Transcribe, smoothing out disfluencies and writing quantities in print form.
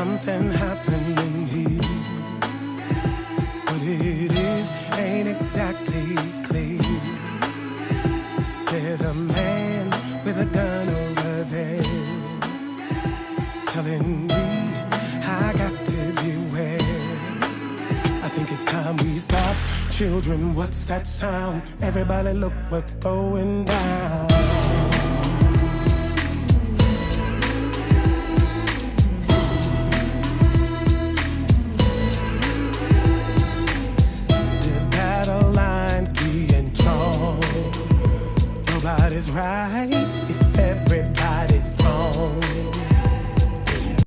something happening here. What it is ain't exactly clear. There's a man with a gun over there telling me I got to beware. I think it's time we stop. Children, what's that sound? Everybody look what's going down.